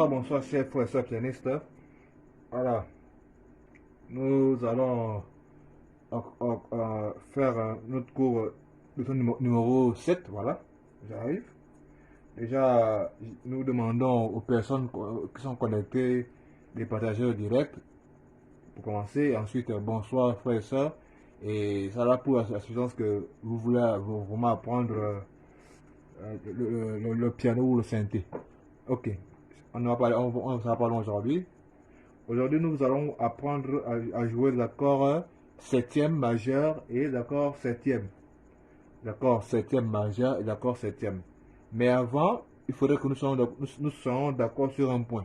bonsoir, chers frères et sœurs pianistes. Voilà, nous allons faire notre cours de ton numéro 7. Voilà, j'arrive. Déjà, nous demandons aux personnes qui sont connectées de partager le direct pour commencer. Ensuite, bonsoir, frères et sœurs. Et ça là pour la suffisance que vous voulez vraiment apprendre le piano ou le synthé. Ok, on ne va pas long aujourd'hui. Aujourd'hui, nous allons apprendre à jouer l'accord septième majeur et l'accord septième. L'accord septième majeur et l'accord septième. Mais avant, il faudrait que nous soyons d'accord sur un point.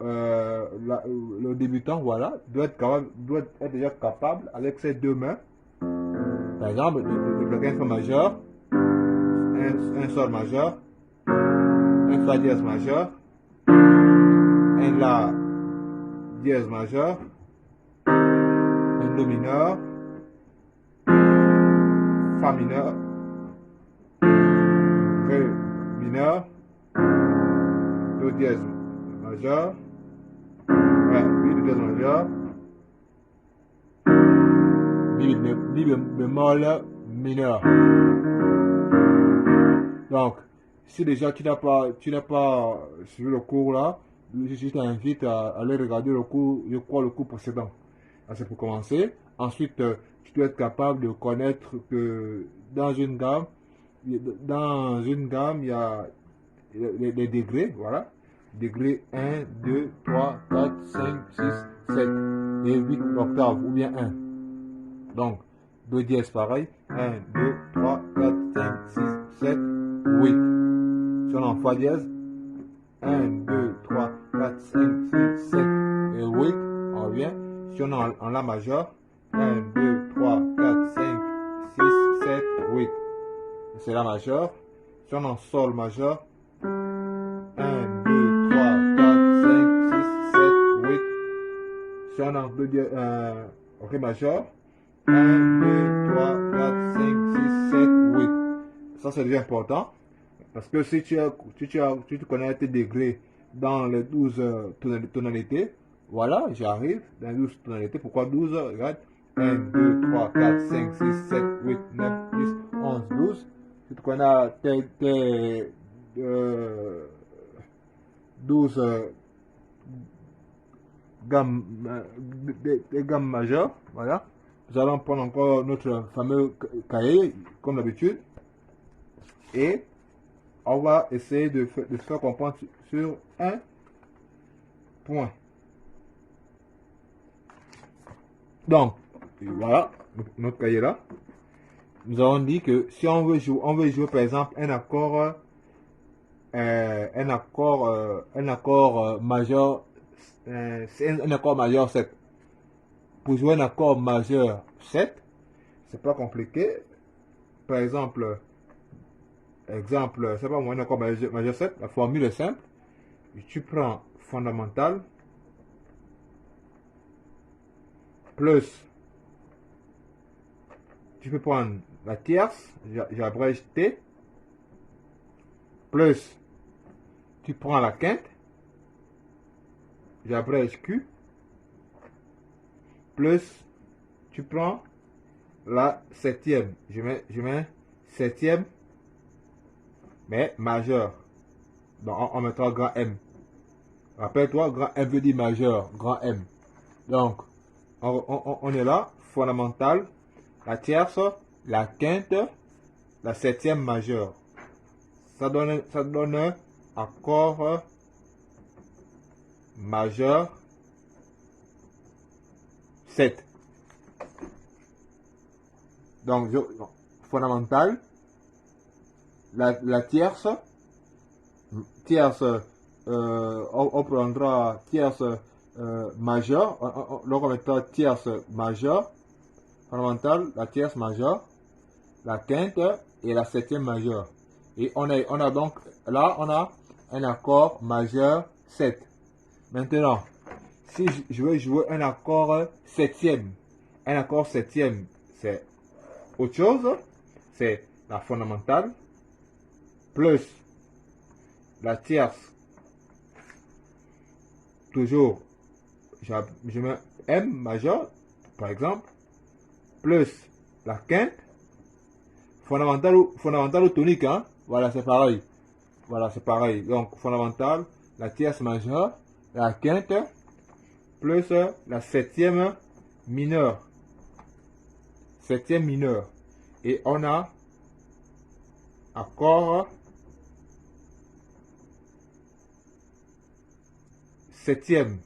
Le débutant, voilà, doit être déjà capable avec ses deux mains, par exemple, de bloquer un fa majeur, un sol majeur, un fa dièse majeur, un la dièse majeur, un do mineur, fa mineur, ré mineur, do dièse majeur, mi do dièse majeur, mi bémol mineur. Donc, si déjà tu n'as pas suivi le cours là, je t'invite à aller regarder le cours, je crois le cours précédent. C'est pour commencer. Ensuite, tu dois être capable de connaître que dans une gamme, il y a les degrés, voilà. Degré 1, 2, 3, 4, 5, 6, 7 et 8 octaves ou bien 1. Donc, do dièse pareil. 1, 2, 3, 4, 5, 6, 7, 8. Si on en fa dièse, 1, 2, 3, 4, 5, 6, 7 et 8, on revient. Si on est en la majeur, 1, 2, 3, 4, 5, 6, 7, 8. C'est la majeure. Si on est en sol majeur, 1, 2, 3, 4, 5, 6, 7, 8. Si on est en ré majeur, 1, 2, 3, 4, 5, 6, 7, 8. Ça, c'est déjà important. Parce que si tu connais tes degrés dans les 12 tonalités, voilà, j'arrive dans les 12 tonalités. Pourquoi 12? Regarde. 1, 2, 3, 4, 5, 6, 7, 8, 9, 10, 11, 12. Si tu connais tes 12 gammes, des gammes majeures, voilà. Nous allons prendre encore notre fameux cahier, comme d'habitude. Et on va essayer de se faire comprendre sur un point. Donc, voilà, notre cahier là. Nous avons dit que si on veut jouer par exemple un accord majeur, c'est un accord majeur 7. Pour jouer un accord majeur 7, c'est pas compliqué. Par exemple, c'est pas moi, un accord majeur 7, la formule est simple. Tu prends fondamental plus, tu peux prendre la tierce, j'abrège T, plus, tu prends la quinte, j'abrège Q, plus, tu prends la septième, je mets septième, mais majeur, donc on mettra grand M. Rappelle-toi, grand M veut dire majeur, grand M. Donc, on est là, fondamental, la tierce, la quinte, la septième majeure. Ça donne un accord majeur 7. Donc, fondamental, la tierce, on prendra tierce majeure, donc on mettra tierce majeure, fondamentale, la tierce majeure, la quinte et la septième majeure. Et on a donc, là, on a un accord majeur 7. Maintenant, si je veux jouer un accord septième, c'est autre chose, c'est la fondamentale, plus la tierce toujours, je mets M majeur, par exemple, plus la quinte, fondamentale ou tonique, hein? Voilà, c'est pareil. Voilà, c'est pareil. Donc, fondamentale, la tierce majeure, la quinte, plus la septième mineure. Septième mineure. Et on a accord septième.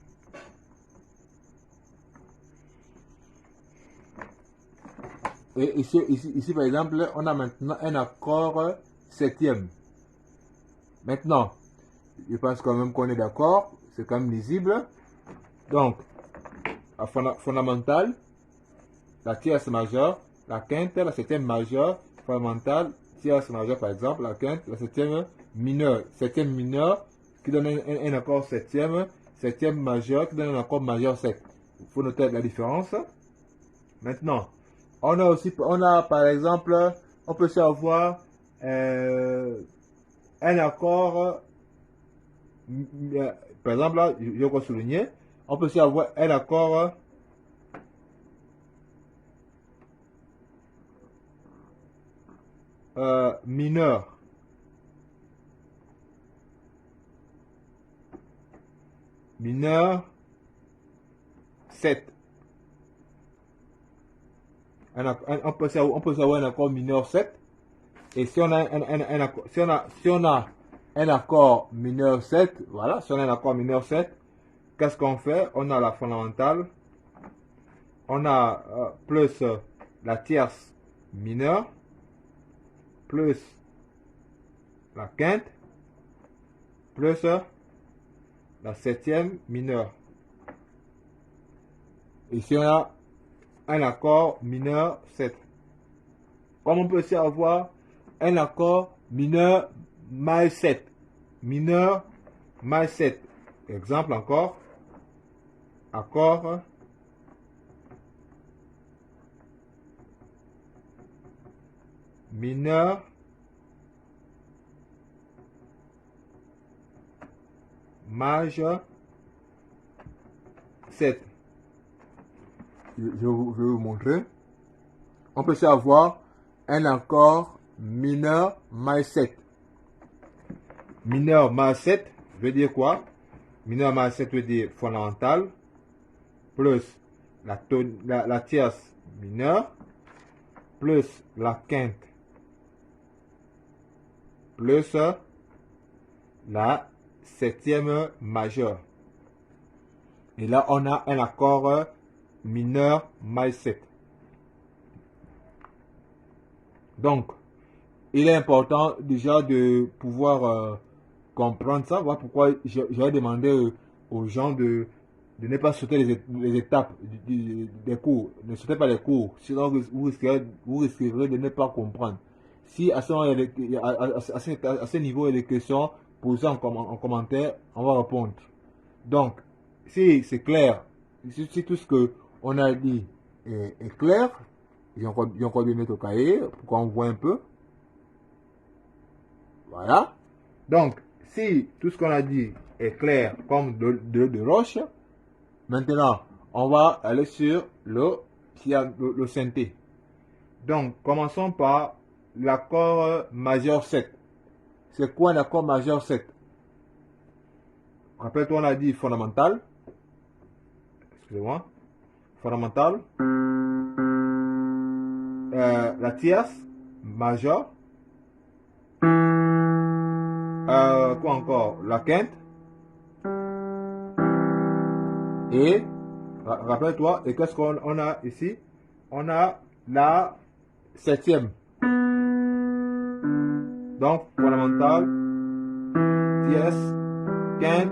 Et ici, par exemple, on a maintenant un accord septième. Maintenant, je pense quand même qu'on est d'accord, c'est quand même lisible. Donc, la fondamentale, la tierce majeure, la quinte, la septième majeure, fondamentale, tierce majeure par exemple, la quinte, la septième mineure. Septième mineure qui donne un accord septième, septième majeur qui donne un accord majeur 7. Il faut noter la différence. Maintenant, on a par exemple, on peut aussi avoir un accord, par exemple là, je vais souligner, on peut aussi avoir un accord mineur. Mineur 7. On peut avoir un accord mineur 7. Et si on a un accord mineur 7, voilà, si on a un accord mineur 7, qu'est-ce qu'on fait? On a la fondamentale, on a plus la tierce mineure, plus la quinte, plus la septième mineure. Ici, on a un accord mineur 7. Comme on peut aussi avoir un accord mineur mal 7. Mineur mal 7. Exemple encore. Accord mineur majeur 7. Je vais vous montrer. On peut aussi avoir un accord mineur mal 7. Mineur mal 7 veut dire quoi? Mineur mal 7 veut dire fondamental plus la tierce mineure plus la quinte plus la septième majeure. Et là, on a un accord mineur mal 7. Donc, il est important déjà de pouvoir comprendre ça. Voilà pourquoi j'avais demandé aux gens de ne pas sauter les étapes des cours. Ne sautez pas les cours, sinon vous risquerez de ne pas comprendre. Si à ce niveau il y a des questions, posez en commentaire, on va répondre. Donc, si c'est clair, si tout ce qu'on a dit est clair, j'ai encore bien mettre au cahier pour qu'on voit un peu. Voilà. Donc, si tout ce qu'on a dit est clair comme de roche, maintenant, on va aller sur le synthé. Donc, commençons par l'accord majeur 7. C'est quoi un accord majeur 7? Rappelle-toi, on a dit fondamental. Excusez-moi. Fondamental. La tierce majeure. Quoi encore? La quinte. Et rappelle-toi, et qu'est-ce qu'on a ici? On a la septième. Donc, fondamentale, tierce, quinte.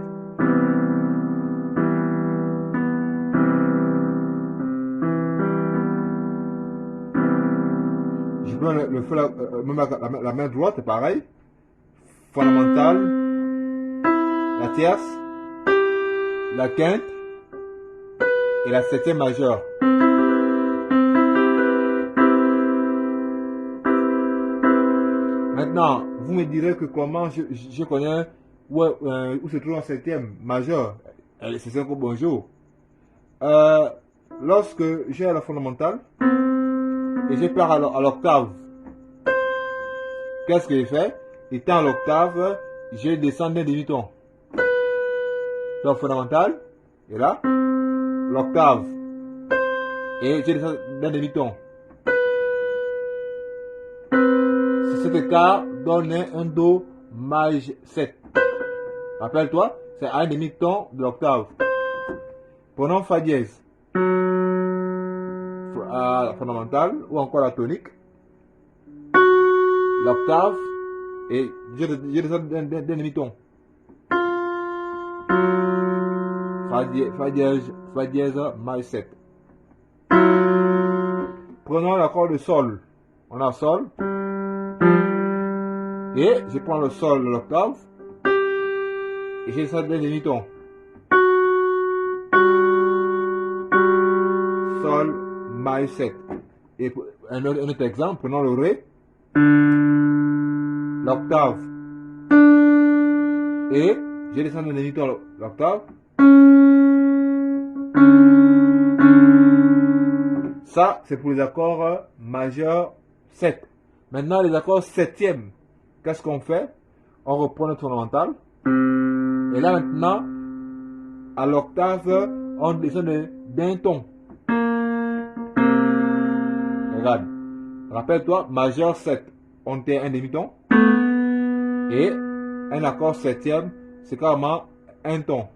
Je peux le faire même la main droite, c'est pareil. Fondamentale, la tierce, la quinte et la septième majeure. Maintenant, vous me direz que comment je connais où se trouve la septième majeure. C'est un cours bonjour. Lorsque j'ai la fondamentale et je pars à l'octave, qu'est-ce que je fais? Étant à l'octave, je descends d'un demi-ton. Donc fondamentale, et là, l'octave, et je descends d'un demi-ton. Cet écart donne un Do maj 7. Rappelle-toi, c'est un demi-ton de l'octave. Prenons Fa dièse. La fondamentale ou encore la tonique. L'octave et je descends d'un demi-ton. Fa dièse maj 7. Prenons l'accord de Sol. On a Sol. Et je prends le Sol de l'octave. Et je descends d'un demi-ton. Sol, maj 7. Et un autre exemple, prenons le Ré. L'octave. Et je descends d'un demi-ton l'octave. Ça, c'est pour les accords majeurs 7. Maintenant, les accords septièmes. Qu'est-ce qu'on fait? On reprend notre fondamentale. Et là, maintenant, à l'octave, on descend d'un ton. Regarde. Rappelle-toi, majeur 7, on était un demi-ton. Et un accord septième, c'est carrément un ton.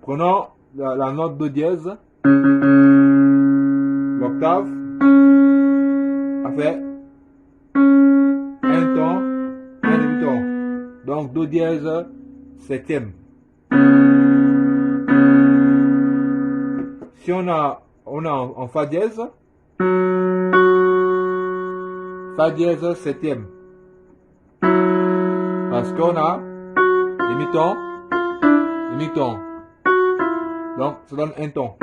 Prenons la note Do dièse. L'octave a fait un ton, un demi-ton. Donc Do dièse septième. Si on a en Fa dièse septième. Parce qu'on a demi-ton, demi-ton. Donc ça donne un ton.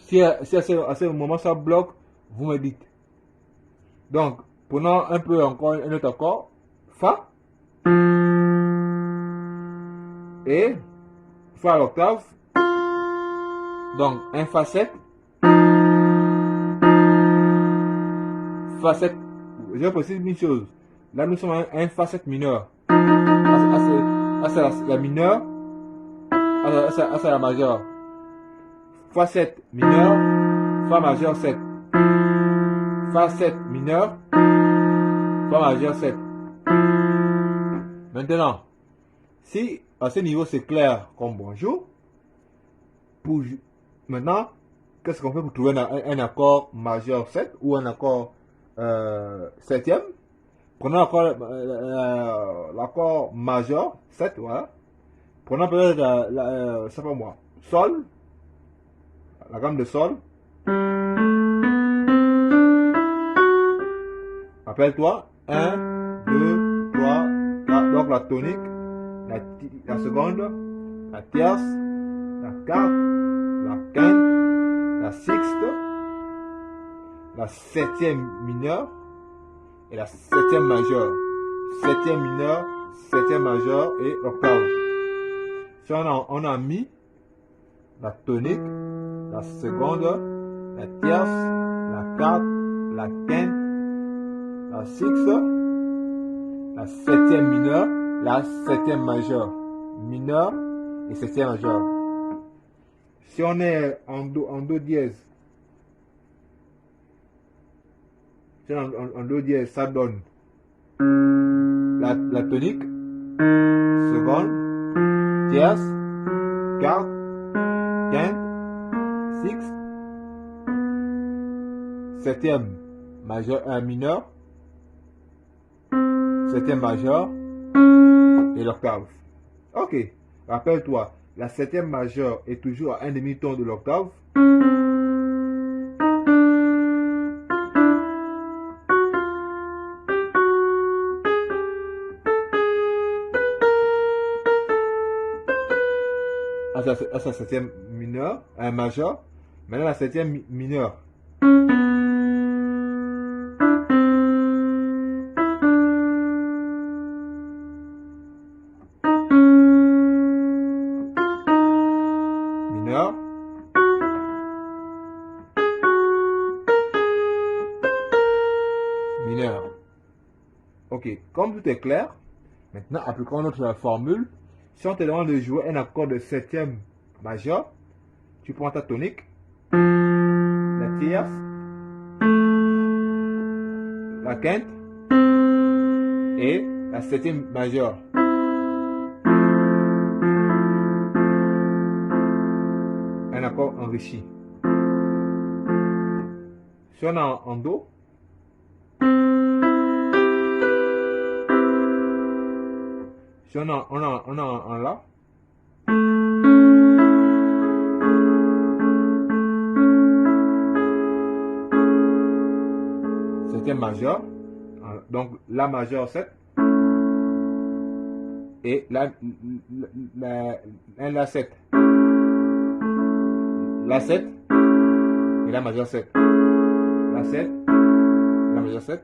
Si à ce moment ça bloque, vous me dites. Donc, prenons un peu encore un autre accord. Fa. Et Fa à l'octave. Donc, un Fa 7. Fa 7. Je précise une chose. Là, nous sommes un Fa 7 mineur. C'est la mineure. C'est la majeure. Fa 7 mineur, Fa majeur 7. Fa 7 mineur, Fa majeur 7. Maintenant, si à ce niveau c'est clair comme bonjour, maintenant, qu'est-ce qu'on fait pour trouver un accord majeur 7 ou un accord septième? Prenons l'accord majeur 7, voilà. Prenons peut-être, c'est pas moi, Sol. La gamme de Sol. Rappelle-toi, 1, 2, 3, 4. Donc la tonique, la seconde, la tierce, la quarte, la quinte, la sixte, la septième mineure et la septième majeure. Septième mineure, septième majeure et octave. Si on a mis la tonique, la seconde, la tierce, la quarte, la quinte, la sixte, la septième mineure, la septième majeure. Mineure et septième majeure. Si on est en Do dièse, si on est en Do dièse, ça donne la tonique, seconde, tierce, quarte, quinte, sixte, septième majeur, mineur, septième majeur et l'octave. Ok, rappelle-toi, la septième majeure est toujours à un demi-ton de l'octave. À sa septième mineure, un majeur. Maintenant la septième mineure. mineur. Ok, comme tout est clair, maintenant appliquons notre formule. Si on te demande de jouer un accord de septième majeur, tu prends ta tonique, la tierce, la quinte et la septième majeure. Un accord enrichi. Si on a en do, si on a en la, septième majeur, donc la majeure 7 et la 7, la 7 et la majeure 7, la 7, la majeure 7.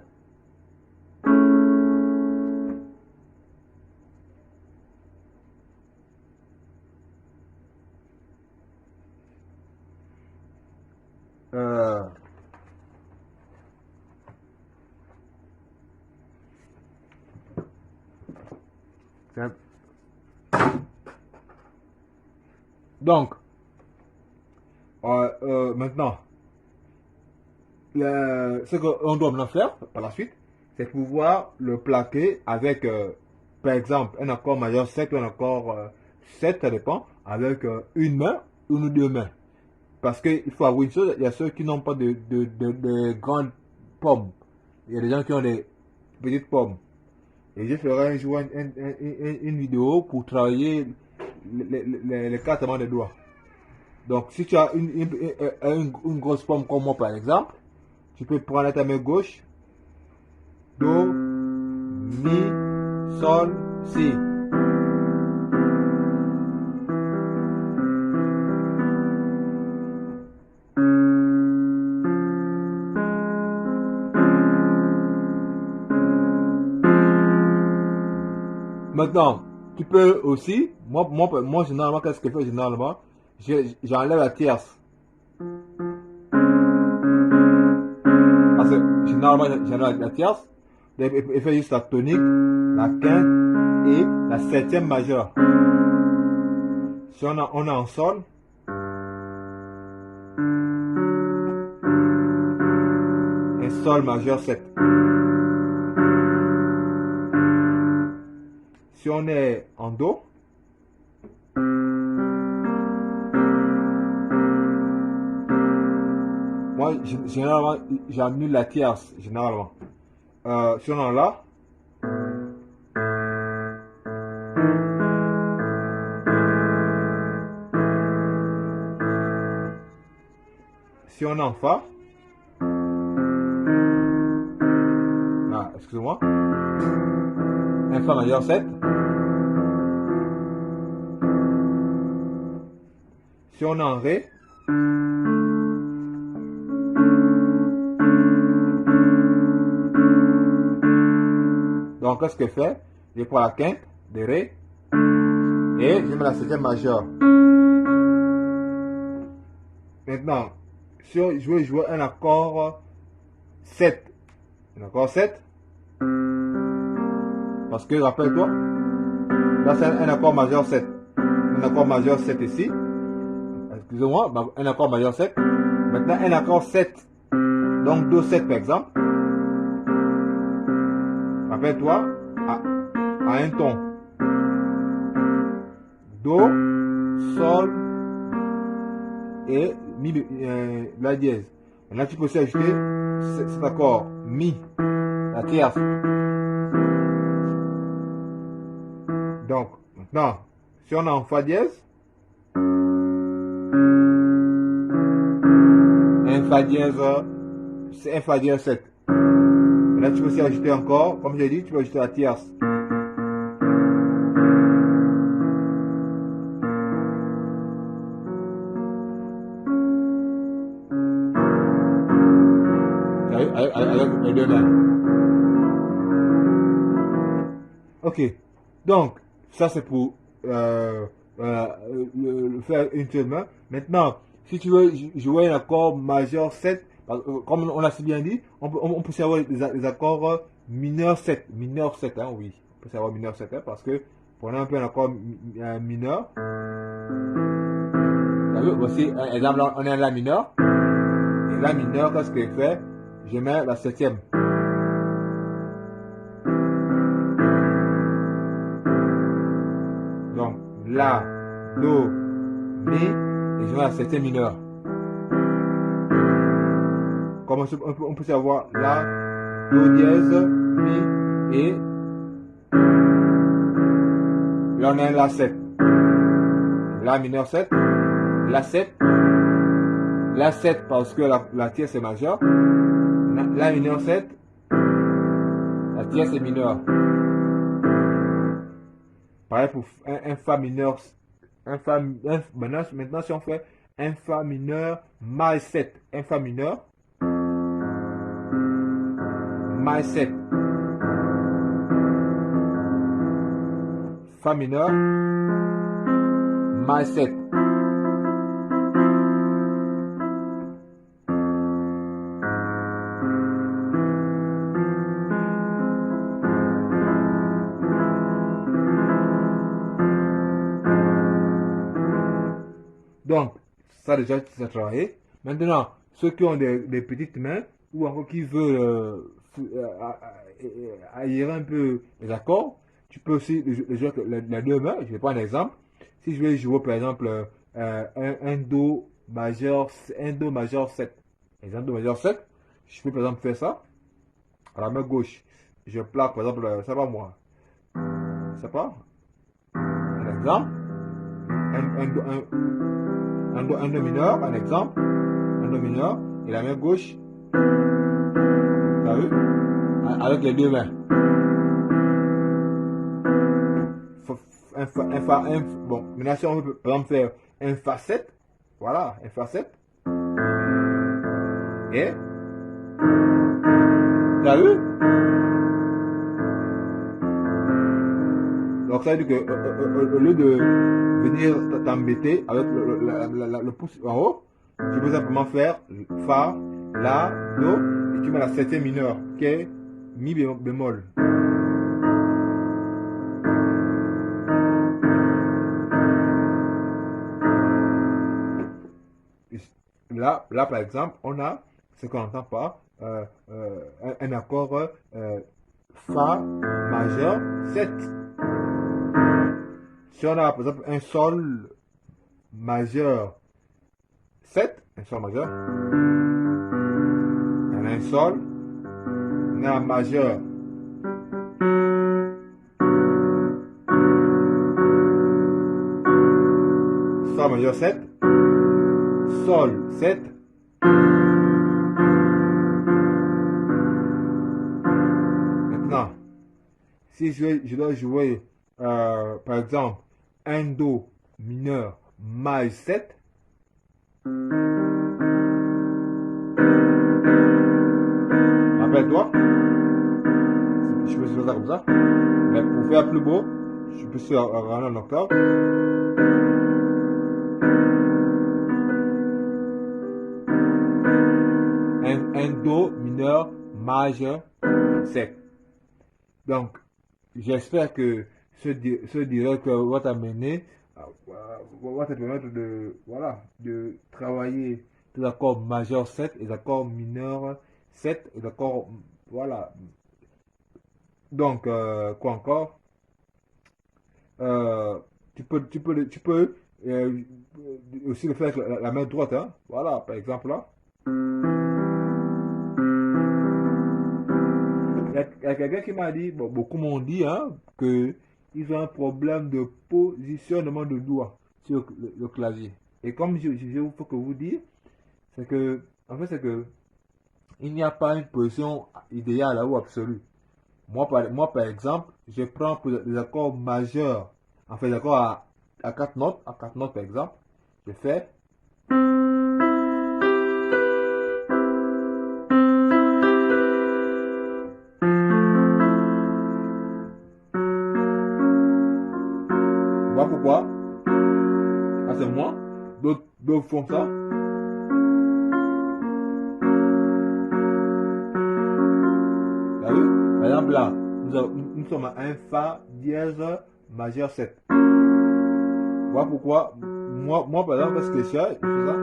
Donc, maintenant, ce qu'on doit maintenant faire par la suite, c'est pouvoir le plaquer avec, par exemple, un accord majeur 7 ou un accord 7, ça dépend, avec une main, une ou deux mains. Parce qu'il faut avouer une chose, il y a ceux qui n'ont pas de grandes pommes. Il y a des gens qui ont des petites pommes. Et je ferai un jour une vidéo pour travailler les quatre mains des doigts. Donc, si tu as une grosse pomme comme moi, par exemple, tu peux prendre ta main gauche, Do, Mi, Sol, Si. Maintenant, tu peux aussi, moi généralement, qu'est-ce que je fais généralement? J'enlève la tierce. Parce que généralement, j'enlève la tierce. Et fait juste la tonique, la quinte et la septième majeure. Si on a en sol, un sol majeur 7. Si on est en do, moi généralement j'annule la tierce généralement. Si on est en la, si on est en fa, excusez-moi, un fa majeur 7. Si on est en ré, donc qu'est-ce que je fais? Je prends la quinte de ré et je mets la septième majeure. Maintenant, si je veux jouer un accord 7, un accord 7, parce que rappelle-toi, là c'est un accord majeur 7, un accord majeur 7 ici, excusez-moi, un accord majeur 7, maintenant un accord 7, donc Do 7 par exemple, rappelle-toi, à un ton, Do, Sol et Mi, La dièse. Maintenant tu peux aussi ajouter cet accord, Mi, la tierce. Donc, maintenant, si on est en Fa dièse, un Fa dièse, c'est un Fa dièse 7. Et là, tu peux aussi ajouter encore, comme j'ai dit, tu peux ajouter la tierce. Avec les deux mains. Ok, donc, ça c'est pour le faire une seule main. Maintenant, si tu veux jouer un accord majeur 7, Comme on l'a si bien dit, on peut savoir les accords mineurs 7. Mineur 7, hein, oui. On peut savoir mineur 7, hein, parce que prenons un peu un accord mineur. Voici un exemple, on est en La mineur. Et La mineur, qu'est-ce que je fais? Je mets la septième. Donc, La, Do, Mi, et je mets la septième mineure. Comme on peut savoir La, Do dièse, Mi, et là on a un La 7. La mineur 7, La 7, La 7 parce que la tierce est majeure, La mineur 7, la tierce est mineure. Pareil pour un Fa mineur, maintenant si on fait un Fa mineur mal 7, un Fa mineur mal 7, Fa mineur mal 7. Donc, ça déjà, ça travaillé. Maintenant, ceux qui ont des petites mains ou encore qui veulent aérer un peu les accords, tu peux aussi jouer avec les deux mains. Je vais prendre un exemple. Si je vais jouer par exemple un Do majeur 7. Exemple Do majeur 7, je peux par exemple faire ça à la main gauche. Je plaque par exemple, ça va moi. Ça part. Un exemple. Un Do mineur, un exemple, un Do mineur, et la main gauche, t'as vu, avec les deux mains. Bon, maintenant si on veut par exemple faire un Fa 7, voilà, un Fa 7, et, t'as vu? Donc ça veut dire que au lieu de venir t'embêter avec le pouce en haut, tu peux simplement faire Fa, La, Do, et tu mets la septième mineure, qui est Mi bémol. Là, par exemple, on a ce qu'on entend par un accord Fa majeur 7. Si on a par exemple un Sol majeur 7, un Sol majeur, on a un Sol, on a un majeur, Sol majeur 7, Sol 7, maintenant, si je dois jouer par exemple un Do mineur maj 7, rappelle-toi, je peux faire ça comme ça, mais pour faire plus beau, je peux faire un octave. Un Do mineur majeur 7. Donc, j'espère que ce direct va t'amener, va te permettre de, voilà, de travailler les accords majeurs 7 et les accords mineurs 7 et l'accord, voilà. Donc, quoi encore? Tu peux aussi le faire avec la main droite, hein? Voilà, par exemple là. Il y a quelqu'un qui m'a dit, bon, beaucoup m'ont dit, hein, qu'ils ont un problème de positionnement de doigts sur le clavier. Et comme je faut que vous dire, c'est que, en fait, c'est que il n'y a pas une position idéale ou absolue. Moi, par exemple, je prends pour les accords majeurs, en fait, les accords à 4 notes, par exemple, je fais. Voilà pourquoi. Ah, c'est moi. D'autres font ça. Par exemple, là, nous sommes à un Fa dièse majeur 7. Voilà pourquoi, moi par exemple, ce que je fais ça.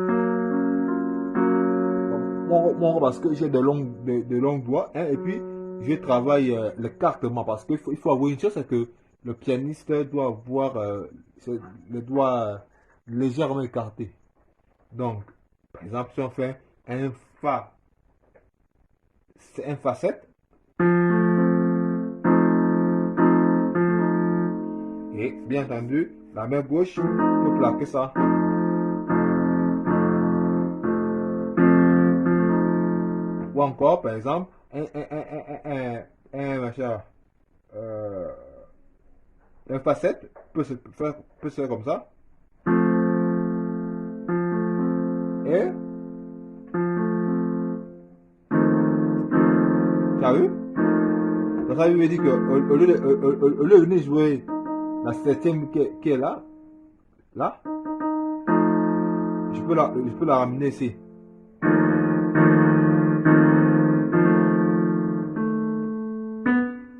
Moi, parce que j'ai de longs doigts, hein, et puis je travaille l'écartement, parce qu'il faut avoir une chose, c'est que le pianiste doit avoir les doigts légèrement écartés. Donc, par exemple, si on fait un Fa, c'est un Fa 7, et bien entendu, la main gauche peut plaquer ça. Ou encore, par exemple, euh, un facette peut se faire comme ça. Et, tu as vu? Donc ça veut dire que au lieu de venir jouer la septième qui est là, je peux la ramener ici.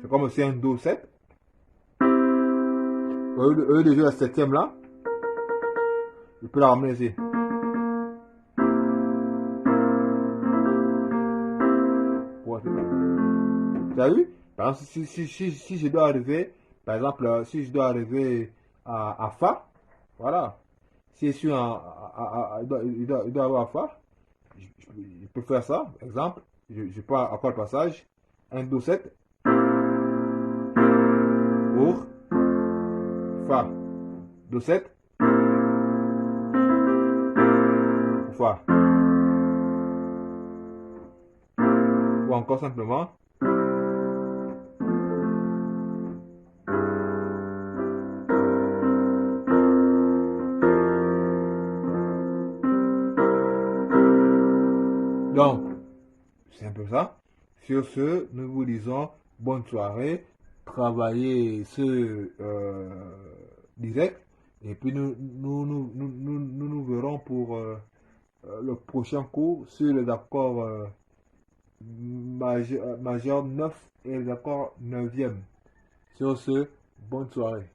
C'est comme si un Do 7. Au lieu de jouer la septième là, je peux la ramener ici. Tu as vu? Par exemple, si je dois arriver, par exemple, si je dois arriver à Fa, voilà. Si je suis il doit avoir Fa, je peux faire ça. Exemple, je peux encore le passage. Un Do 7 pour Fa. Do 7 pour Fa. Ou encore simplement. Donc, c'est un peu ça. Sur ce, nous vous disons bonne soirée. Travaillez ce direct. Et puis nous verrons pour le prochain cours sur les accords majeur 9 et les accords 9e. Sur ce, bonne soirée.